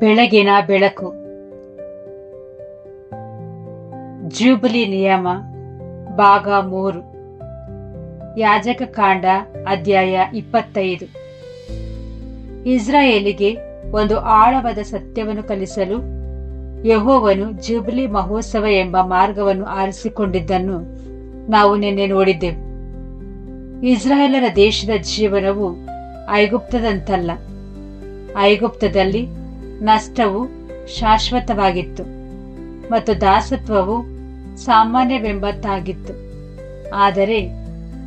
ಬೆಳಗಿನ ಬೆಳಕು. ಜೂಬಿಲಿ ನಿಯಮ ಭಾಗ 3. ಯಾಜಕ ಕಾಂಡ ಅಧ್ಯಾಯ 25. ಇಸ್ರಾಯೇಲಿಗೆ ಒಂದು ಆಳವಾದ ಸತ್ಯವನ್ನು ಕಲಿಸಲು ಯೆಹೋವನು ಜೂಬಿಲಿ ಮಹೋತ್ಸವ ಎಂಬ ಮಾರ್ಗವನ್ನು ಆರಿಸಿಕೊಂಡಿದ್ದನ್ನು ನಾವು ನಿನ್ನೆ ನೋಡಿದ್ದೆವು. ಇಸ್ರಾಯೇಲರ ದೇಶದ ಜೀವನವು ಐಗುಪ್ತದಂತಲ್ಲ. ಐಗುಪ್ತದಲ್ಲಿ ನಷ್ಟವು ಶಾಶ್ವತವಾಗಿತ್ತು ಮತ್ತು ದಾಸತ್ವವು ಸಾಮಾನ್ಯವೆಂಬತ್ತಾಗಿತ್ತು. ಆದರೆ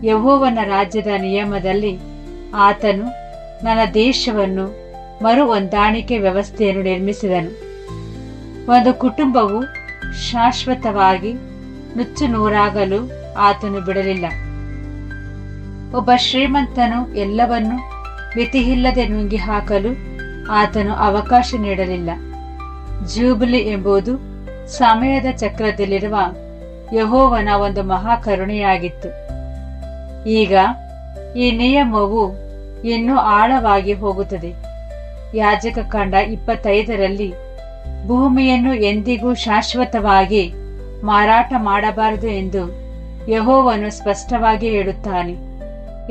ಯೆಹೋವನ ರಾಜ್ಯದ ನಿಯಮದಲ್ಲಿ ಆತನು ನನ್ನ ದೇಶವನ್ನು ಮರು ಹೊಂದಾಣಿಕೆ ವ್ಯವಸ್ಥೆಯನ್ನು ನಿರ್ಮಿಸಿದನು. ಒಂದು ಕುಟುಂಬವು ಶಾಶ್ವತವಾಗಿ ನುಚ್ಚು ನೂರಾಗಲು ಆತನು ಬಿಡಲಿಲ್ಲ. ಒಬ್ಬ ಶ್ರೀಮಂತನು ಎಲ್ಲವನ್ನೂ ಮಿತಿಯಿಲ್ಲದೆ ನುಂಗಿ ಹಾಕಲು ಆತನು ಅವಕಾಶ ನೀಡಲಿಲ್ಲ. ಜೂಬಿಲಿ ಎಂಬುದು ಸಮಯದ ಚಕ್ರದಲ್ಲಿರುವ ಯೆಹೋವನ ಒಂದು ಮಹಾಕರುಣೆಯಾಗಿತ್ತು. ಈಗ ಈ ನಿಯಮವು ಇನ್ನೂ ಆಳವಾಗಿ ಹೋಗುತ್ತದೆ. ಯಾಜಕ ಕಾಂಡ 25ರಲ್ಲಿ ಭೂಮಿಯನ್ನು ಎಂದಿಗೂ ಶಾಶ್ವತವಾಗಿ ಮಾರಾಟ ಮಾಡಬಾರದು ಎಂದು ಯೆಹೋವನು ಸ್ಪಷ್ಟವಾಗಿ ಹೇಳುತ್ತಾನೆ.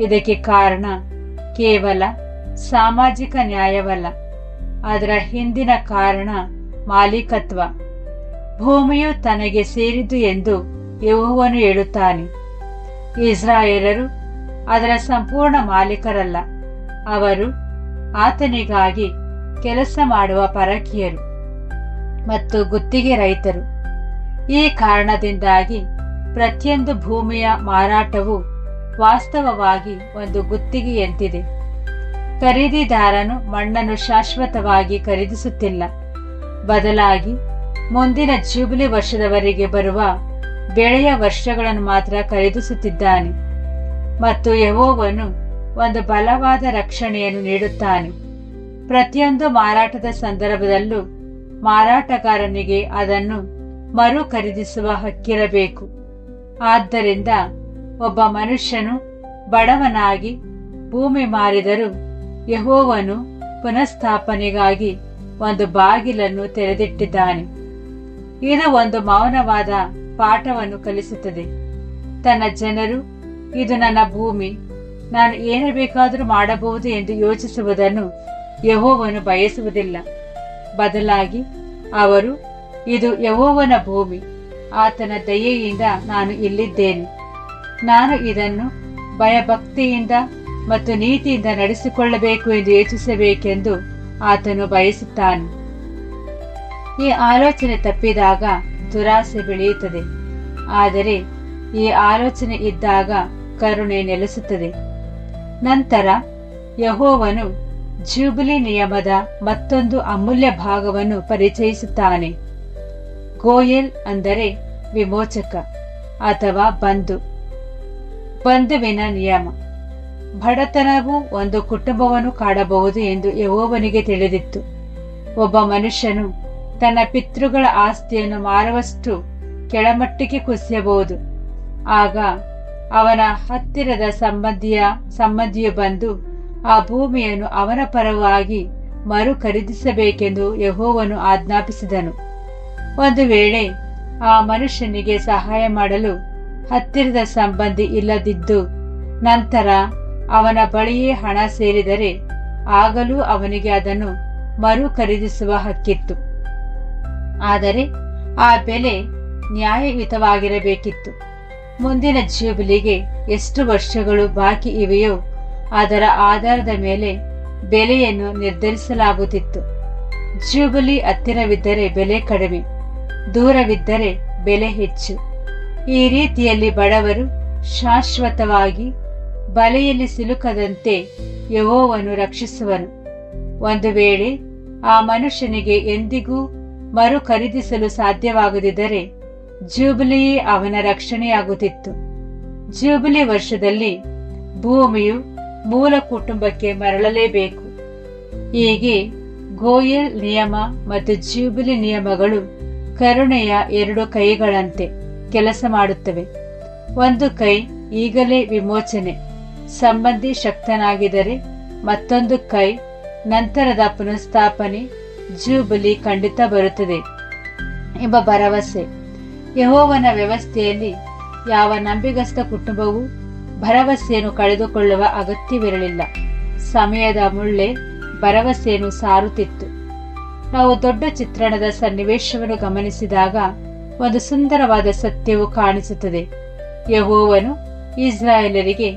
ಇದಕ್ಕೆ ಕಾರಣ ಕೇವಲ ಸಾಮಾಜಿಕ ನ್ಯಾಯವಲ್ಲ, ಅದರ ಹಿಂದಿನ ಕಾರಣ ಮಾಲೀಕತ್ವ. ಭೂಮಿಯು ತನಗೆ ಸೇರಿದ್ದು ಎಂದು ಯೆಹೋವನು ಹೇಳುತ್ತಾನೆ. ಇಸ್ರಾಯೇಲರು ಅದರ ಸಂಪೂರ್ಣ ಮಾಲೀಕರಲ್ಲ, ಅವರು ಆತನಿಗಾಗಿ ಕೆಲಸ ಮಾಡುವ ಪರಕೀಯರು ಮತ್ತು ಗುತ್ತಿಗೆ ರೈತರು. ಈ ಕಾರಣದಿಂದಾಗಿ ಪ್ರತಿಯೊಂದು ಭೂಮಿಯ ಮಾರಾಟವು ವಾಸ್ತವವಾಗಿ ಒಂದು ಗುತ್ತಿಗೆಯಂತಿದೆ. ಖರೀದಿದಾರನು ಮಣ್ಣನ್ನು ಶಾಶ್ವತವಾಗಿ ಖರೀದಿಸುತ್ತಿಲ್ಲ, ಬದಲಾಗಿ ಮುಂದಿನ ಜೂಬಿಲಿ ವರ್ಷದವರೆಗೆ ಬರುವ ಬೆಳೆಯ ವರ್ಷಗಳನ್ನು ಮಾತ್ರ ಖರೀದಿಸುತ್ತಿದ್ದಾನೆ. ಮತ್ತು ಯೆಹೋವನು ಒಂದು ಬಲವಾದ ರಕ್ಷಣೆಯನ್ನು ನೀಡುತ್ತಾನೆ. ಪ್ರತಿಯೊಂದು ಮಾರಾಟದ ಸಂದರ್ಭದಲ್ಲೂ ಮಾರಾಟಗಾರನಿಗೆ ಅದನ್ನು ಮರು ಖರೀದಿಸುವ ಹಕ್ಕಿರಬೇಕು. ಆದ್ದರಿಂದ ಒಬ್ಬ ಮನುಷ್ಯನು ಬಡವನಾಗಿ ಭೂಮಿ ಮಾರಿದರೂ ಯೆಹೋವನು ಪುನಃಸ್ಥಾಪನೆಗಾಗಿ ಒಂದು ಬಾಗಿಲನ್ನು ತೆರೆದಿಟ್ಟಿದ್ದಾನೆ. ಇದು ಒಂದು ಮೌನವಾದ ಪಾಠವನ್ನು ಕಲಿಸುತ್ತದೆ. ತನ್ನ ಜನರು ಇದು ನನ್ನ ಭೂಮಿ, ನಾನು ಏನು ಬೇಕಾದರೂ ಮಾಡಬಹುದು ಎಂದು ಯೋಚಿಸುವುದನ್ನು ಯೆಹೋವನು ಬಯಸುವುದಿಲ್ಲ. ಬದಲಾಗಿ ಅವರು ಇದು ಯೆಹೋವನ ಭೂಮಿ, ಆತನ ದಯೆಯಿಂದ ನಾನು ಇಲ್ಲಿದ್ದೇನೆ, ನಾನು ಇದನ್ನು ಭಯಭಕ್ತಿಯಿಂದ ಮತ್ತು ನೀತಿಯಿಂದ ನಡೆಸಿಕೊಳ್ಳಬೇಕು ಎಂದು ಯೋಚಿಸಬೇಕೆಂದು ಆತನು ಬಯಸುತ್ತಾನೆ. ಈ ಆಲೋಚನೆ ತಪ್ಪಿದಾಗ ದುರಾಸೆ ಬೆಳೆಯುತ್ತದೆ, ಆದರೆ ಈ ಆಲೋಚನೆ ಇದ್ದಾಗ ಕರುಣೆ ನೆಲೆಸುತ್ತದೆ. ನಂತರ ಯೆಹೋವನು ಜೂಬಿಲಿ ನಿಯಮದ ಮತ್ತೊಂದು ಅಮೂಲ್ಯ ಭಾಗವನ್ನು ಪರಿಚಯಿಸುತ್ತಾನೆ. ಗೋಯೆಲ್ ಅಂದರೆ ವಿಮೋಚಕ ಅಥವಾ ಬಂಧುವಿನ ನಿಯಮ. ಬಡತನವು ಒಂದು ಕುಟುಂಬವನ್ನು ಕಾಡಬಹುದು ಎಂದು ಯೆಹೋವನಿಗೆ ತಿಳಿದಿತ್ತು. ಒಬ್ಬ ಮನುಷ್ಯನು ತನ್ನ ಪಿತೃಗಳ ಆಸ್ತಿಯನ್ನು ಮಾರುವಷ್ಟು ಕೆಳಮಟ್ಟಕ್ಕೆ ಕುಸಿಯಬಹುದು. ಆಗ ಅವನ ಹತ್ತಿರದ ಸಂಬಂಧಿಯು ಬಂದು ಆ ಭೂಮಿಯನ್ನು ಅವನ ಪರವಾಗಿ ಮರು ಖರೀದಿಸಬೇಕೆಂದು ಯೆಹೋವನು ಆಜ್ಞಾಪಿಸಿದನು. ಒಂದು ವೇಳೆ ಆ ಮನುಷ್ಯನಿಗೆ ಸಹಾಯ ಮಾಡಲು ಹತ್ತಿರದ ಸಂಬಂಧಿ ಇಲ್ಲದಿದ್ದು ನಂತರ ಅವನ ಬಳಿಯೇ ಹಣ ಸೇರಿದರೆ ಆಗಲೂ ಅವನಿಗೆ ಅದನ್ನು ಮರು ಖರೀದಿಸುವ ಹಕ್ಕಿತ್ತು. ಆದರೆ ಆ ಬೆಲೆ ನ್ಯಾಯಯುತವಾಗಿರಬೇಕಿತ್ತು. ಮುಂದಿನ ಜೂಬಿಲಿಗೆ ಎಷ್ಟು ವರ್ಷಗಳು ಬಾಕಿ ಇವೆಯೋ ಅದರ ಆಧಾರದ ಮೇಲೆ ಬೆಲೆಯನ್ನು ನಿರ್ಧರಿಸಲಾಗುತ್ತಿತ್ತು. ಜೂಬಿಲಿ ಹತ್ತಿರವಿದ್ದರೆ ಬೆಲೆ ಕಡಿಮೆ, ದೂರವಿದ್ದರೆ ಬೆಲೆ ಹೆಚ್ಚು. ಈ ರೀತಿಯಲ್ಲಿ ಬಡವರು ಶಾಶ್ವತವಾಗಿ ಬಲೆಯಲ್ಲಿ ಸಿಲುಕದಂತೆ ಯೆಹೋವನು ರಕ್ಷಿಸುವನು. ಒಂದು ವೇಳೆ ಆ ಮನುಷ್ಯನಿಗೆ ಎಂದಿಗೂ ಮರು ಖರೀದಿಸಲು ಸಾಧ್ಯವಾಗದಿದ್ದರೆ ಜೂಬಿಲಿಯೇ ಅವನ ರಕ್ಷಣೆಯಾಗುತ್ತಿತ್ತು. ಜೂಬಿಲಿ ವರ್ಷದಲ್ಲಿ ಭೂಮಿಯು ಮೂಲ ಕುಟುಂಬಕ್ಕೆ ಮರಳಲೇಬೇಕು. ಹೀಗೆ ಗೋಯೆಲ್ ನಿಯಮ ಮತ್ತು ಜೂಬಿಲಿ ನಿಯಮಗಳು ಕರುಣೆಯ ಎರಡು ಕೈಗಳಂತೆ ಕೆಲಸ ಮಾಡುತ್ತವೆ. ಒಂದು ಕೈ ಈಗಲೇ ವಿಮೋಚನೆ, ಸಂಬಂಧಿ ಶಕ್ತನಾಗಿದ್ದರೆ, ಮತ್ತೊಂದು ಕೈ ನಂತರದ ಪುನಃಸ್ಥಾಪನೆ ಜೂಬಿಲಿ ಖಂಡಿತ ಬರುತ್ತದೆ ಎಂಬ ಭರವಸೆ. ಯೆಹೋವನ ವ್ಯವಸ್ಥೆಯಲ್ಲಿ ಯಾವ ನಂಬಿಗಸ್ತ ಕುಟುಂಬವೂ ಭರವಸೆಯನ್ನು ಕಳೆದುಕೊಳ್ಳುವ ಅಗತ್ಯವಿರಲಿಲ್ಲ. ಸಮಯದ ಮುಳ್ಳೆ ಭರವಸೆಯನ್ನು ಸಾರುತ್ತಿತ್ತು. ನಾವು ದೊಡ್ಡ ಚಿತ್ರಣದ ಸನ್ನಿವೇಶವನ್ನು ಗಮನಿಸಿದಾಗ ಒಂದು ಸುಂದರವಾದ ಸತ್ಯವು ಕಾಣಿಸುತ್ತದೆ. ಯೆಹೋವನು ಇಸ್ರಾಯೇಲರಿಗೆ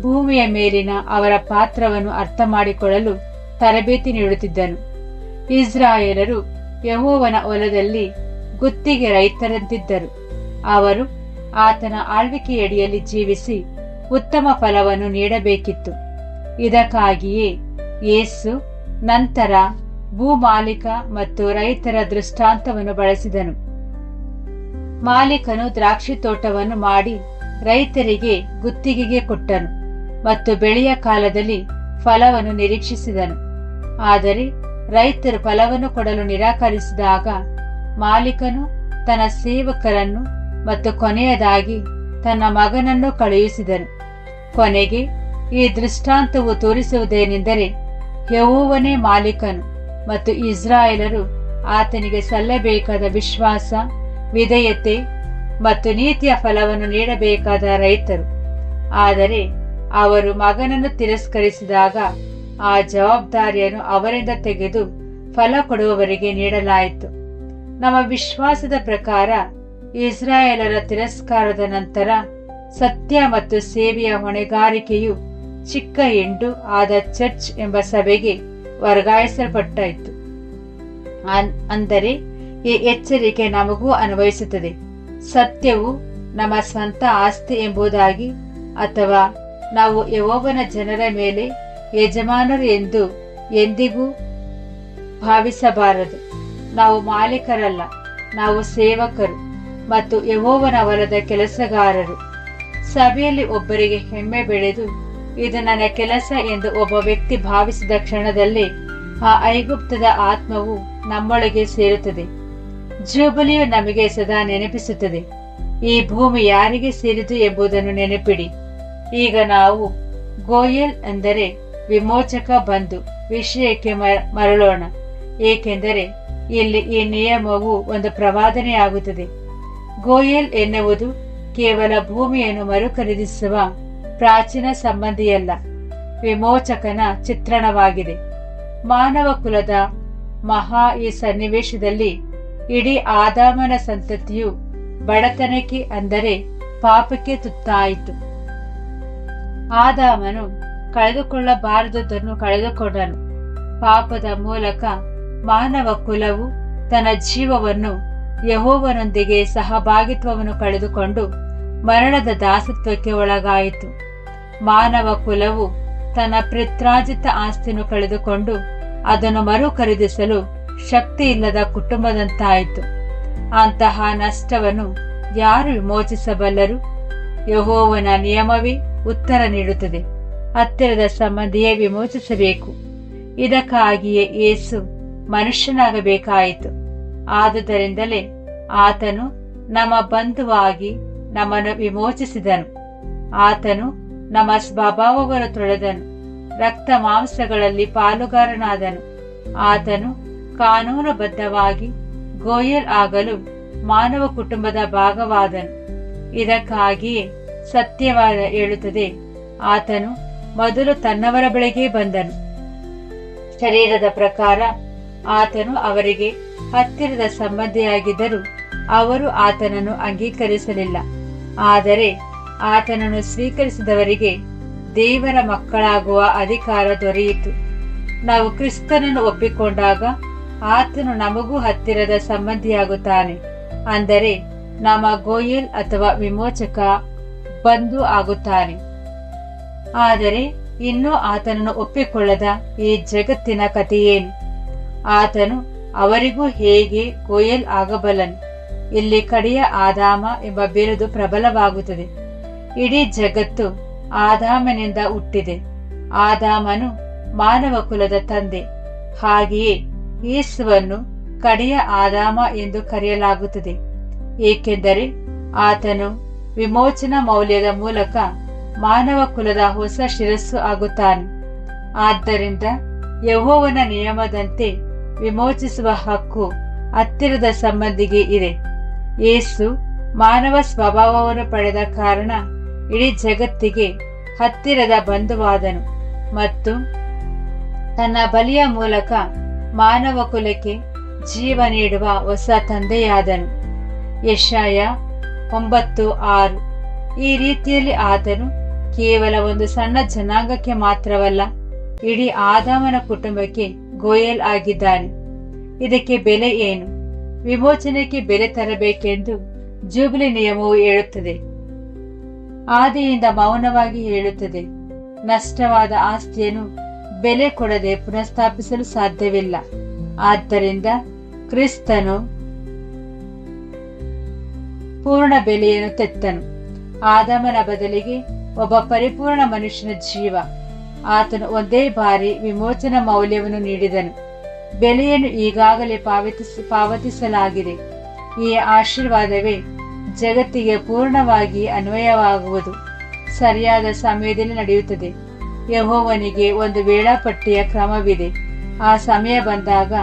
ಭೂಮಿಯ ಮೇಲಿನ ಅವರ ಪಾತ್ರವನ್ನು ಅರ್ಥ ಮಾಡಿಕೊಳ್ಳಲು ತರಬೇತಿ ನೀಡುತ್ತಿದ್ದನು. ಇಸ್ರಾಯೇಲರು ಯೆಹೋವನ ಹೊಲದಲ್ಲಿ ಗುತ್ತಿಗೆ ರೈತರಂತಿದ್ದರು. ಅವರು ಆತನ ಆಳ್ವಿಕೆಯಡಿಯಲ್ಲಿ ಜೀವಿಸಿ ಉತ್ತಮ ಫಲವನ್ನು ನೀಡಬೇಕಿತ್ತು. ಇದಕ್ಕಾಗಿಯೇ ಯೇಸು ನಂತರ ಭೂಮಾಲೀಕ ಮತ್ತು ರೈತರ ದೃಷ್ಟಾಂತವನ್ನು ಬಳಸಿದನು. ಮಾಲೀಕನು ದ್ರಾಕ್ಷಿ ತೋಟವನ್ನು ಮಾಡಿ ರೈತರಿಗೆ ಗುತ್ತಿಗೆಗೆ ಕೊಟ್ಟನು ಮತ್ತು ಬೆಳೆಯ ಕಾಲದಲ್ಲಿ ಫಲವನ್ನು ನಿರೀಕ್ಷಿಸಿದನು. ಆದರೆ ರೈತರು ಫಲವನ್ನು ಕೊಡಲು ನಿರಾಕರಿಸಿದಾಗ ಮಾಲೀಕನು ತನ್ನ ಸೇವಕರನ್ನು ಮತ್ತು ಕೊನೆಯದಾಗಿ ತನ್ನ ಮಗನನ್ನು ಕಳುಹಿಸಿದನು. ಕೊನೆಗೆ ಈ ದೃಷ್ಟಾಂತವು ತೋರಿಸುವುದೇನೆಂದರೆ, ಯೆಹೋವನೇ ಮಾಲೀಕನು ಮತ್ತು ಇಸ್ರಾಯೇಲರು ಆತನಿಗೆ ಸಲ್ಲಬೇಕಾದ ವಿಶ್ವಾಸ, ವಿಧೇಯತೆ ಮತ್ತು ನೀತಿಯ ಫಲವನ್ನು ನೀಡಬೇಕಾದ ರೈತರು. ಆದರೆ ಅವರು ಮಗನನ್ನು ತಿರಸ್ಕರಿಸಿದಾಗ ಆ ಜವಾಬ್ದಾರಿಯನ್ನು ಅವರಿಂದ ತೆಗೆದು ಫಲ ಕೊಡುವವರಿಗೆ ನೀಡಲಾಯಿತು. ನಮ್ಮ ವಿಶ್ವಾಸದ ಪ್ರಕಾರ ಇಸ್ರಾಯೇಲರ ತಿರಸ್ಕಾರದ ನಂತರ ಸತ್ಯ ಮತ್ತು ಸೇವೆಯ ಹೊಣೆಗಾರಿಕೆಯು ಚಿಕ್ಕ ಹಿಂಡು ಆದ ಚರ್ಚ್ ಎಂಬ ಸಭೆಗೆ ವರ್ಗಾಯಿಸಲ್ಪಟ್ಟಾಯಿತು. ಅಂದರೆ ಈ ಎಚ್ಚರಿಕೆ ನಮಗೂ ಅನ್ವಯಿಸುತ್ತದೆ. ಸತ್ಯವು ನಮ್ಮ ಸ್ವಂತ ಆಸ್ತಿ ಎಂಬುದಾಗಿ ಅಥವಾ ನಾವು ಯೆಹೋವನ ಜನರ ಮೇಲೆ ಯಜಮಾನರು ಎಂದು ಎಂದಿಗೂ ಭಾವಿಸಬಾರದು. ನಾವು ಮಾಲೀಕರಲ್ಲ, ನಾವು ಸೇವಕರು ಮತ್ತು ಯೆಹೋವನ ಹೊಲದ ಕೆಲಸಗಾರರು. ಸಭೆಯಲ್ಲಿ ಒಬ್ಬರಿಗೆ ಹೆಮ್ಮೆ ಬೆಳೆದು ಇದು ನನ್ನ ಕೆಲಸ ಎಂದು ಒಬ್ಬ ವ್ಯಕ್ತಿ ಭಾವಿಸಿದ ಕ್ಷಣದಲ್ಲೇ ಆ ಐಗುಪ್ತದ ಆತ್ಮವು ನಮ್ಮೊಳಗೆ ಸೇರುತ್ತದೆ. ಜೂಬಿಲಿಯು ನಮಗೆ ಸದಾ ನೆನಪಿಸುತ್ತದೆ, ಈ ಭೂಮಿ ಯಾರಿಗೆ ಸೇರಿದು ಎಂಬುದನ್ನು ನೆನಪಿಡಿ. ಈಗ ನಾವು ಗೋಯೆಲ್ ಅಂದರೆ ವಿಮೋಚಕ ಬಂಧು ವಿಷಯಕ್ಕೆ ಮರಳೋಣ, ಏಕೆಂದರೆ ಇಲ್ಲಿ ಈ ನಿಯಮವು ಒಂದು ಪ್ರವಾದನೆಯಾಗುತ್ತದೆ. ಗೋಯೆಲ್ ಎನ್ನುವುದು ಕೇವಲ ಭೂಮಿಯನ್ನು ಮರುಖರೀದಿಸುವ ಪ್ರಾಚೀನ ಸಂಬಂಧಿಯಲ್ಲ, ವಿಮೋಚಕನ ಚಿತ್ರಣವಾಗಿದೆ. ಮಾನವ ಕುಲದ ಈ ಸನ್ನಿವೇಶದಲ್ಲಿ ಇಡೀ ಆದಾಮನ ಸಂತತಿಯು ಬಡತನಕ್ಕೆ ಅಂದರೆ ಪಾಪಕ್ಕೆ ತುತ್ತಾಯಿತು. ಆದಾಮನು ಕಳೆದುಕೊಳ್ಳಬಾರದುದನ್ನು ಕಳೆದುಕೊಂಡನು. ಪಾಪದ ಮೂಲಕ ಮಾನವ ಕುಲವು ತನ್ನ ಜೀವವನ್ನು ಯೆಹೋವನೊಂದಿಗೆ ಸಹಭಾಗಿತ್ವವನ್ನು ಕಳೆದುಕೊಂಡು ಮರಣದ ದಾಸತ್ವಕ್ಕೆ ಒಳಗಾಯಿತು. ಮಾನವ ಕುಲವು ತನ್ನ ಪಿತ್ರಾರ್ಜಿತ ಆಸ್ತಿಯನ್ನು ಕಳೆದುಕೊಂಡು ಅದನ್ನು ಮರು ಖರೀದಿಸಲು ಶಕ್ತಿ ಇಲ್ಲದ ಕುಟುಂಬದಂತಾಯಿತು. ಅಂತಹ ನಷ್ಟವನ್ನು ಯಾರು ವಿಮೋಚಿಸಬಲ್ಲರು? ಯೆಹೋವನ ನಿಯಮವೇ ಉತ್ತರ ನೀಡುತ್ತದೆ. ಹತ್ತಿರದ ಸಂಬಂಧಿಯೇ ವಿಮೋಚಿಸಬೇಕು. ಇದಕ್ಕಾಗಿಯೇ ಯೇಸು ಮನುಷ್ಯನಾಗಬೇಕಾಯಿತು. ಆದುದರಿಂದಲೇ ಆತನು ನಮ್ಮ ಬಂಧುವಾಗಿ ನಮ್ಮನ್ನು ವಿಮೋಚಿಸಿದನು. ಆತನು ನಮ್ಮ ಸ್ವಭಾವವನ್ನು ತೊಳೆದನು, ರಕ್ತ ಮಾಂಸಗಳಲ್ಲಿ ಪಾಲುಗಾರನಾದನು. ಆತನು ಕಾನೂನುಬದ್ಧವಾಗಿ ಗೋಯಲ್ ಆಗಲು ಮಾನವ ಕುಟುಂಬದ ಭಾಗವಾದನು. ಇದಕ್ಕಾಗಿಯೇ ಸತ್ಯವಾದ ಹೇಳುತ್ತದೆ, ಆತನು ಮೊದಲು ತನ್ನವರ ಬಳಿಗೆ ಬಂದನು. ಶರೀರದ ಪ್ರಕಾರ ಆತನು ಅವರಿಗೆ ಹತ್ತಿರದ ಸಂಬಂಧಿಯಾಗಿದ್ದರೂ ಅವರು ಆತನನ್ನು ಅಂಗೀಕರಿಸಲಿಲ್ಲ. ಆದರೆ ಆತನನ್ನು ಸ್ವೀಕರಿಸಿದವರಿಗೆ ದೇವರ ಮಕ್ಕಳಾಗುವ ಅಧಿಕಾರ ದೊರೆಯಿತು. ನಾವು ಕ್ರಿಸ್ತನನ್ನು ಒಪ್ಪಿಕೊಂಡಾಗ ಆತನು ನಮಗೂ ಹತ್ತಿರದ ಸಂಬಂಧಿಯಾಗುತ್ತಾನೆ, ಅಂದರೆ ನಮ್ಮ ಗೋಯಲ್ ಅಥವಾ ವಿಮೋಚಕ ಬಂಧು ಆಗುತ್ತಾನೆ. ಆದರೆ ಇನ್ನೂ ಆತನನ್ನು ಒಪ್ಪಿಕೊಳ್ಳದ ಈ ಜಗತ್ತಿನ ಕಥೆಯೇನು? ಆತನು ಅವರಿಗೂ ಹೇಗೆ ಗೋಯಲ್ ಆಗಬಲ್ಲನು? ಇಲ್ಲಿ ಕಡೆಯ ಆದಾಮ ಎಂಬ ಬಿರುದು ಪ್ರಬಲವಾಗುತ್ತದೆ. ಇಡೀ ಜಗತ್ತು ಆದಾಮನಿಂದ ಹುಟ್ಟಿದೆ. ಆದಾಮನು ಮಾನವ ಕುಲದ ತಂದೆ. ಹಾಗೆಯೇ ಯೇಸುವನ್ನು ಕಡೆಯ ಆದಾಮ ಎಂದು ಕರೆಯಲಾಗುತ್ತದೆ, ಏಕೆಂದರೆ ಆತನು ವಿಮೋಚನಾ ಮೌಲ್ಯದ ಮೂಲಕ ಮಾನವ ಕುಲದ ಹೊಸ ಶಿರಸ್ಸು ಆಗುತ್ತಾನೆ. ಆದ್ದರಿಂದ ಯೆಹೋವನ ನಿಯಮದಂತೆ ವಿಮೋಚಿಸುವ ಹಕ್ಕು ಹತ್ತಿರದ ಸಂಬಂಧಿಗೆ ಇದೆ. ಯೇಸು ಮಾನವ ಸ್ವಭಾವವನ್ನು ಪಡೆದ ಕಾರಣ ಇಡೀ ಜಗತ್ತಿಗೆ ಹತ್ತಿರದ ಬಂಧುವಾದನು ಮತ್ತು ತನ್ನ ಬಲಿಯ ಮೂಲಕ ಮಾನವ ಕುಲಕ್ಕೆ ಜೀವ ನೀಡುವ ಹೊಸ ತಂದೆಯಾದನು. ಯೆಶಾಯ 9:6. ಈ ರೀತಿಯಲ್ಲಿ ಆತನು ಕೇವಲ ಒಂದು ಸಣ್ಣ ಜನಾಂಗಕ್ಕೆ ಮಾತ್ರವಲ್ಲ, ಇಡೀ ಆದಾಮನ ಕುಟುಂಬಕ್ಕೆ ಗೋಯಲ್ ಆಗಿದ್ದಾನೆ. ಇದಕ್ಕೆ ಬೆಲೆ ಏನು? ವಿಮೋಚನೆಗೆ ಬೆಲೆ ತರಬೇಕೆಂದು ಜೂಬಿಲಿ ನಿಯಮವು ಹೇಳುತ್ತದೆ. ಆದಿಯಿಂದ ಮೌನವಾಗಿ ಹೇಳುತ್ತದೆ. ನಷ್ಟವಾದ ಆಸ್ತಿಯನ್ನು ಬೆಲೆ ಕೊಡದೆ ಪುನಃಸ್ಥಾಪಿಸಲು ಸಾಧ್ಯವಿಲ್ಲ. ಆದ್ದರಿಂದ ಕ್ರಿಸ್ತನು ಪೂರ್ಣ ಬೆಲೆಯನ್ನು ತೆತ್ತನು. ಆದಾಮನ ಬದಲಿಗೆ ಒಬ್ಬ ಪರಿಪೂರ್ಣ ಮನುಷ್ಯನ ಜೀವ. ಆತನು ಒಂದೇ ಬಾರಿ ವಿಮೋಚನಾ ಮೌಲ್ಯವನ್ನು ನೀಡಿದನು. ಬೆಲೆಯನ್ನು ಈಗಾಗಲೇ ಪಾವತಿಸಲಾಗಿದೆ. ಈ ಆಶೀರ್ವಾದವೇ ಜಗತ್ತಿಗೆ ಪೂರ್ಣವಾಗಿ ಅನ್ವಯವಾಗುವುದು ಸರಿಯಾದ ಸಮಯದಲ್ಲಿ ನಡೆಯುತ್ತದೆ. ಯೆಹೋವನಿಗೆ ಒಂದು ವೇಳಾಪಟ್ಟಿಯ ಕ್ರಮವಿದೆ. ಆ ಸಮಯ ಬಂದಾಗ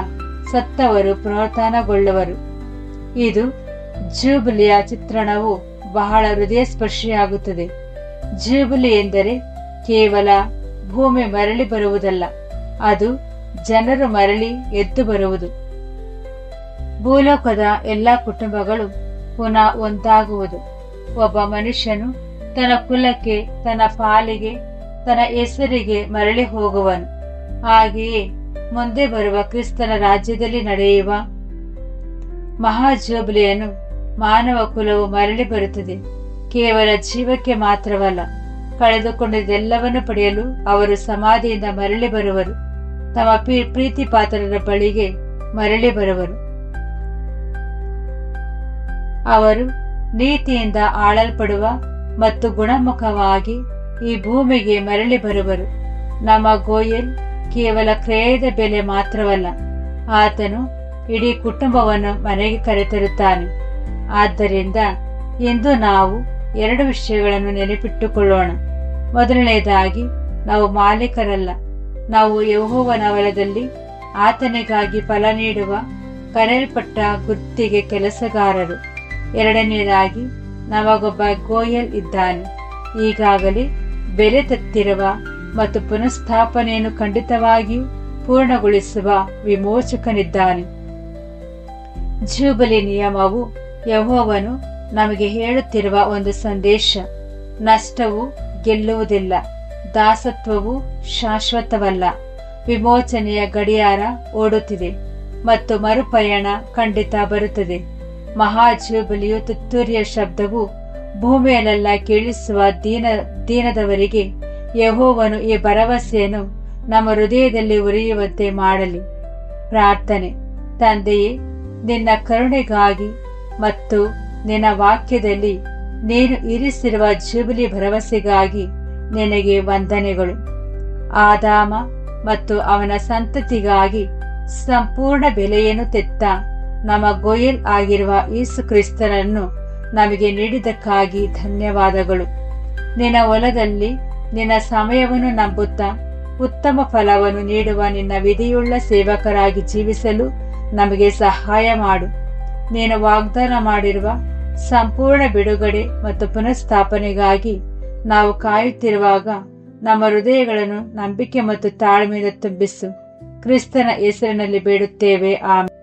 ಸತ್ತವರು ಪುನರುತ್ಥಾನಗೊಳ್ಳುವರು. ಇದು ಜೂಬಿಲಿಯ ಚಿತ್ರಣವು ಬಹಳ ಹೃದಯಸ್ಪರ್ಶಿಯಾಗುತ್ತದೆ. ಜೂಬಿಲಿ ಎಂದರೆ ಕೇವಲ ಭೂಮಿ ಮರಳಿ ಬರುವುದಲ್ಲ, ಅದು ಜನರು ಮರಳಿ ಎದ್ದು ಬರುವುದು. ಭೂಲೋಕದ ಎಲ್ಲಾ ಕುಟುಂಬಗಳು ಪುನಃ ಒಂದಾಗುವುದು. ಒಬ್ಬ ಮನುಷ್ಯನು ತನ್ನ ಕುಲಕ್ಕೆ, ತನ್ನ ಪಾಲಿಗೆ, ತನ್ನ ಹೆಸರಿಗೆ ಮರಳಿ ಹೋಗುವನು. ಹಾಗೆಯೇ ಮುಂದೆ ಬರುವ ಕ್ರಿಸ್ತನ ರಾಜ್ಯದಲ್ಲಿ ನಡೆಯುವ ಮಹಾಜೂಬಿಲಿಯನ್ನು ಮಾನವ ಕುಲವು ಮರಳಿ ಬರುತ್ತದೆ. ಕೇವಲ ಜೀವಕ್ಕೆ ಮಾತ್ರವಲ್ಲ, ಕಳೆದುಕೊಂಡಿದ್ದೆಲ್ಲವನ್ನು ಪಡೆಯಲು ಅವರು ಸಮಾಧಿಯಿಂದ ಮರಳಿ ಬರುವರು. ತಮ್ಮ ಪ್ರೀತಿ ಪಾತ್ರರ ಬಳಿಗೆ ಮರಳಿ ಬರುವರು. ಅವರು ನೀತಿಯಿಂದ ಆಳಲ್ಪಡುವ ಮತ್ತು ಗುಣಮುಖವಾಗಿ ಈ ಭೂಮಿಗೆ ಮರಳಿ ಬರುವರು. ನಮ್ಮ ಗೋಯಲ್ ಕೇವಲ ಕ್ರಯದ ಬೆಲೆ ಮಾತ್ರವಲ್ಲ, ಆತನು ಇಡೀ ಕುಟುಂಬವನ್ನು ಮನೆಗೆ ಕರೆತರುತ್ತಾನೆ. ಆದ್ದರಿಂದ ಇಂದು ನಾವು 2 ವಿಷಯಗಳನ್ನು ನೆನಪಿಟ್ಟುಕೊಳ್ಳೋಣ. ಮೊದಲನೆಯದಾಗಿ, ನಾವು ಮಾಲೀಕರಲ್ಲ, ನಾವು ಯೆಹೋವನ ಹೊಲದಲ್ಲಿ ಆತನಿಗಾಗಿ ಫಲ ನೀಡುವ ಕರೆಯಲ್ಪಟ್ಟ ಗುತ್ತಿಗೆ ಕೆಲಸಗಾರರು. ಎರಡನೆಯದಾಗಿ, ನಮಗೊಬ್ಬ ಗೋಯಲ್ ಇದ್ದಾನೆ, ಈಗಾಗಲೇ ಬೆಲೆ ತೆತ್ತಿರುವ ಮತ್ತು ಪುನಃಸ್ಥಾಪನೆಯನ್ನು ಖಂಡಿತವಾಗಿಯೂ ಪೂರ್ಣಗೊಳಿಸುವ ವಿಮೋಚಕನಿದ್ದಾನೆ. ಜೂಬಿಲಿ ನಿಯಮವು ಯೆಹೋವನು ನಮಗೆ ಹೇಳುತ್ತಿರುವ ಒಂದು ಸಂದೇಶ. ನಷ್ಟವು ಗೆಲ್ಲುವುದಿಲ್ಲ, ದಾಸತ್ವವು ಶಾಶ್ವತವಲ್ಲ. ವಿಮೋಚನೆಯ ಗಡಿಯಾರ ಓಡುತ್ತಿದೆ ಮತ್ತು ಮರುಪಯಣ ಖಂಡಿತ ಬರುತ್ತದೆ. ಮಹಾಜೂಬಿಲಿಯು ತುತ್ತೂರಿಯ ಶಬ್ದವು ಭೂಮಿಯಲ್ಲೆಲ್ಲ ಕೇಳಿಸುವ ದೀನದವರಿಗೆ ಯೆಹೋವನು ಈ ಭರವಸೆಯನ್ನು ನಮ್ಮ ಹೃದಯದಲ್ಲಿ ಉರಿಯುವಂತೆ ಮಾಡಲಿ. ಪ್ರಾರ್ಥನೆ. ತಂದೆಯೇ, ನಿನ್ನ ಕರುಣೆಗಾಗಿ ಮತ್ತು ನಿನ್ನ ವಾಕ್ಯದಲ್ಲಿ ನೀನು ಇರಿಸಿರುವ ಜೂಬಿಲಿ ಭರವಸೆಗಾಗಿ ನಿನಗೆ ವಂದನೆಗಳು. ಆದಾಮ ಮತ್ತು ಅವನ ಸಂತತಿಗಾಗಿ ಸಂಪೂರ್ಣ ಬೆಲೆಯನ್ನು ತೆತ್ತ ನಮ್ಮ ಗೋಯಲ್ ಆಗಿರುವ ಯೇಸು ಕ್ರಿಸ್ತನನ್ನು ನಮಗೆ ನೀಡಿದ್ದಕ್ಕಾಗಿ ಧನ್ಯವಾದಗಳು. ನಿನ್ನ ಹೊಲದಲ್ಲಿ ನಿನ್ನ ಸಮಯವನ್ನು ನಂಬುತ್ತಾ ಉತ್ತಮ ಫಲವನ್ನು ನೀಡುವ ನಿನ್ನ ವಿಧಿಯುಳ್ಳ ಸೇವಕರಾಗಿ ಜೀವಿಸಲು ನಮಗೆ ಸಹಾಯ ಮಾಡು. ನೀನು ವಾಗ್ದಾನ ಮಾಡಿರುವ ಸಂಪೂರ್ಣ ಬಿಡುಗಡೆ ಮತ್ತು ಪುನಃಸ್ಥಾಪನೆಗಾಗಿ ನಾವು ಕಾಯುತ್ತಿರುವಾಗ ನಮ್ಮ ಹೃದಯಗಳನ್ನು ನಂಬಿಕೆ ಮತ್ತು ತಾಳ್ಮೆಯಿಂದ ತುಂಬಿಸು. ಕ್ರಿಸ್ತನ ಹೆಸರಿನಲ್ಲಿ ಬೇಡುತ್ತೇವೆ, ಆಮೆನ್.